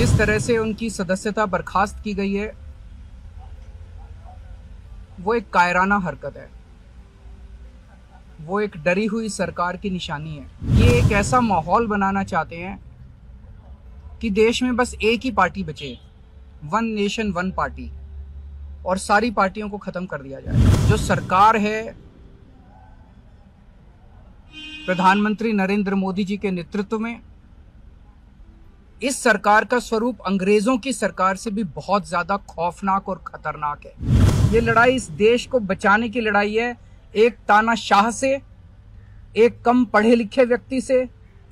जिस तरह से उनकी सदस्यता बर्खास्त की गई है वो एक कायराना हरकत है, वो एक डरी हुई सरकार की निशानी है। ये एक ऐसा माहौल बनाना चाहते हैं कि देश में बस एक ही पार्टी बचे, वन नेशन वन पार्टी, और सारी पार्टियों को खत्म कर दिया जाए। जो सरकार है प्रधानमंत्री नरेंद्र मोदी जी के नेतृत्व में, इस सरकार का स्वरूप अंग्रेजों की सरकार से भी बहुत ज्यादा खौफनाक और खतरनाक है। ये लड़ाई इस देश को बचाने की लड़ाई है, एक तानाशाह से, एक कम पढ़े लिखे व्यक्ति से,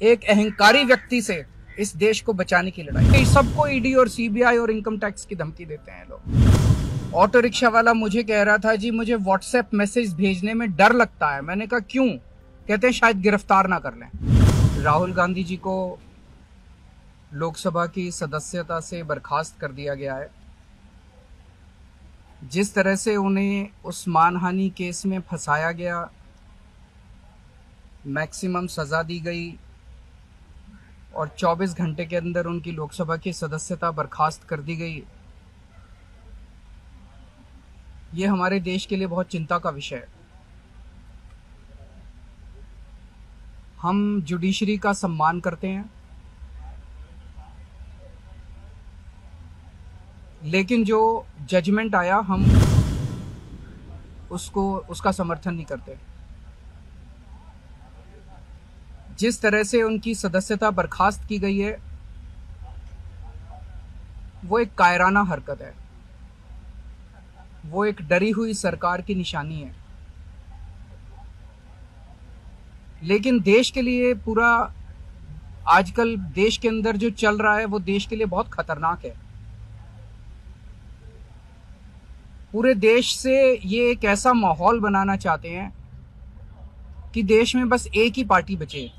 एक अहंकारी व्यक्ति से इस देश को बचाने की लड़ाई। सबको ईडी और सीबीआई और इनकम टैक्स की धमकी देते हैं लोग। ऑटो रिक्शा वाला मुझे कह रहा था, जी मुझे व्हाट्सएप मैसेज भेजने में डर लगता है। मैंने कहा क्यों? कहते हैं शायद गिरफ्तार ना कर लें। राहुल गांधी जी को लोकसभा की सदस्यता से बर्खास्त कर दिया गया है। जिस तरह से उन्हें उस मानहानि केस में फंसाया गया, मैक्सिमम सजा दी गई और 24 घंटे के अंदर उनकी लोकसभा की सदस्यता बर्खास्त कर दी गई, ये हमारे देश के लिए बहुत चिंता का विषय है। हम जुडिशरी का सम्मान करते हैं, लेकिन जो जजमेंट आया हम उसका समर्थन नहीं करते। जिस तरह से उनकी सदस्यता बर्खास्त की गई है वो एक कायराना हरकत है, वो एक डरी हुई सरकार की निशानी है। लेकिन देश के लिए पूरा आजकल देश के अंदर जो चल रहा है वो देश के लिए बहुत खतरनाक है। पूरे देश से ये एक ऐसा माहौल बनाना चाहते हैं कि देश में बस एक ही पार्टी बचे,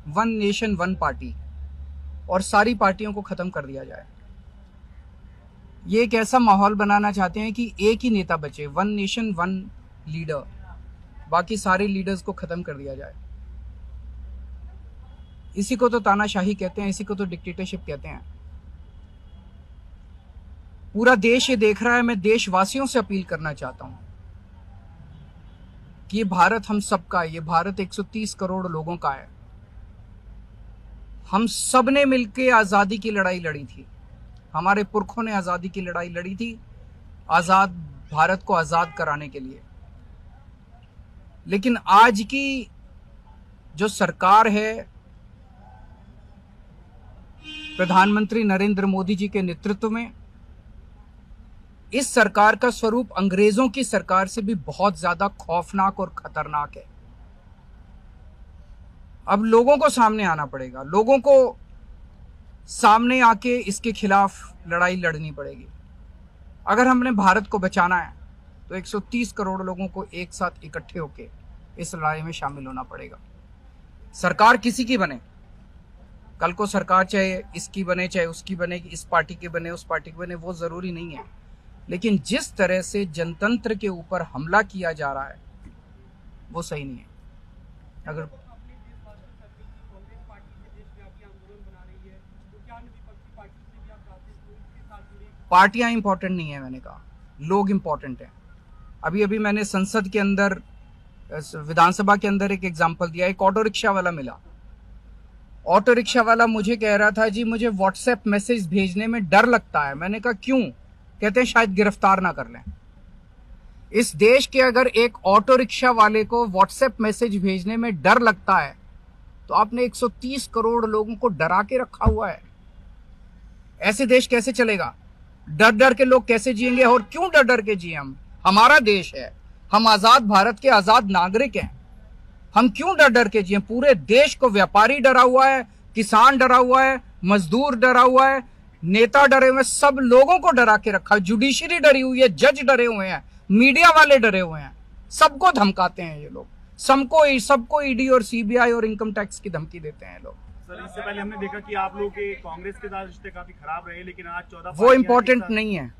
वन नेशन वन पार्टी, और सारी पार्टियों को खत्म कर दिया जाए। ये एक ऐसा माहौल बनाना चाहते हैं कि एक ही नेता बचे, वन नेशन वन लीडर, बाकी सारे लीडर्स को खत्म कर दिया जाए। इसी को तो तानाशाही कहते हैं, इसी को तो डिक्टेटरशिप कहते हैं। पूरा देश ये देख रहा है। मैं देशवासियों से अपील करना चाहता हूं कि ये भारत हम सबका है, ये भारत 130 करोड़ लोगों का है। हम सब ने मिलकर आजादी की लड़ाई लड़ी थी, हमारे पुरखों ने आजादी की लड़ाई लड़ी थी, आजाद भारत को आजाद कराने के लिए। लेकिन आज की जो सरकार है प्रधानमंत्री नरेंद्र मोदी जी के नेतृत्व में, इस सरकार का स्वरूप अंग्रेजों की सरकार से भी बहुत ज्यादा खौफनाक और खतरनाक है। अब लोगों को सामने आना पड़ेगा, लोगों को सामने आके इसके खिलाफ लड़ाई लड़नी पड़ेगी। अगर हमने भारत को बचाना है तो 130 करोड़ लोगों को एक साथ इकट्ठे होके इस लड़ाई में शामिल होना पड़ेगा। सरकार किसी की बने, कल को सरकार चाहे इसकी बने चाहे उसकी बने, इस पार्टी की बने उस पार्टी की बने, वो जरूरी नहीं है। लेकिन जिस तरह से जनतंत्र के ऊपर हमला किया जा रहा है वो सही नहीं है। अगर पार्टियां इंपॉर्टेंट नहीं है, मैंने कहा लोग इंपॉर्टेंट हैं। अभी अभी मैंने संसद के अंदर, विधानसभा के अंदर एक एग्जांपल दिया। एक ऑटो रिक्शा वाला मिला, ऑटो रिक्शा वाला मुझे कह रहा था, जी मुझे व्हाट्सएप मैसेज भेजने में डर लगता है। मैंने कहा क्यों? कहते हैं शायद गिरफ्तार ना कर लें। इस देश के अगर एक ऑटो रिक्शा वाले को व्हाट्सएप मैसेज भेजने में डर लगता है तो आपने 130 करोड़ लोगों को डरा के रखा हुआ है। ऐसे देश कैसे चलेगा? डर डर के लोग कैसे जिएंगे? और क्यों डर डर के जिए? हम, हमारा देश है, हम आजाद भारत के आजाद नागरिक हैं, हम क्यों डर डर के जिए? पूरे देश को व्यापारी डरा हुआ है, किसान डरा हुआ है, मजदूर डरा हुआ है, नेता डरे हुए हैं, सब लोगों को डरा के रखा है। जुडिशरी डरी हुई है, जज डरे हुए हैं, मीडिया वाले डरे हुए हैं, सबको धमकाते हैं ये लोग, सबको ईडी और सीबीआई और इनकम टैक्स की धमकी देते हैं लोग। सर, इससे पहले हमने देखा कि आप लोगों के कांग्रेस के साथ रिश्ते काफी खराब रहे, लेकिन आज 14 वो इम्पोर्टेंट नहीं है।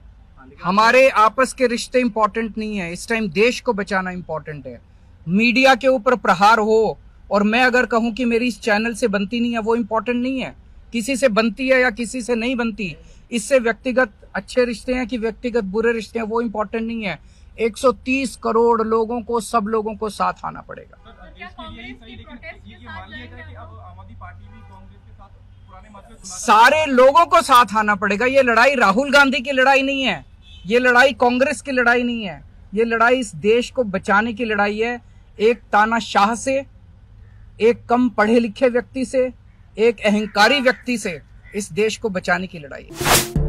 हमारे आपस के रिश्ते इंपॉर्टेंट नहीं है। इस टाइम देश को बचाना इंपॉर्टेंट है। मीडिया के ऊपर प्रहार हो और मैं अगर कहूं कि मेरी इस चैनल से बनती नहीं है, वो इंपॉर्टेंट नहीं है। किसी से बनती है या किसी से नहीं बनती, इससे व्यक्तिगत अच्छे रिश्ते हैं कि व्यक्तिगत बुरे रिश्ते हैं वो इम्पोर्टेंट नहीं है। 130 करोड़ लोगों को, सब लोगों को साथ आना पड़ेगा। सारे लोगों को साथ आना पड़ेगा। ये लड़ाई राहुल गांधी की लड़ाई नहीं है, ये लड़ाई कांग्रेस की लड़ाई नहीं है, ये लड़ाई इस देश को बचाने की लड़ाई है। एक तानाशाह से, एक कम पढ़े लिखे व्यक्ति से, एक अहंकारी व्यक्ति से इस देश को बचाने की लड़ाई है।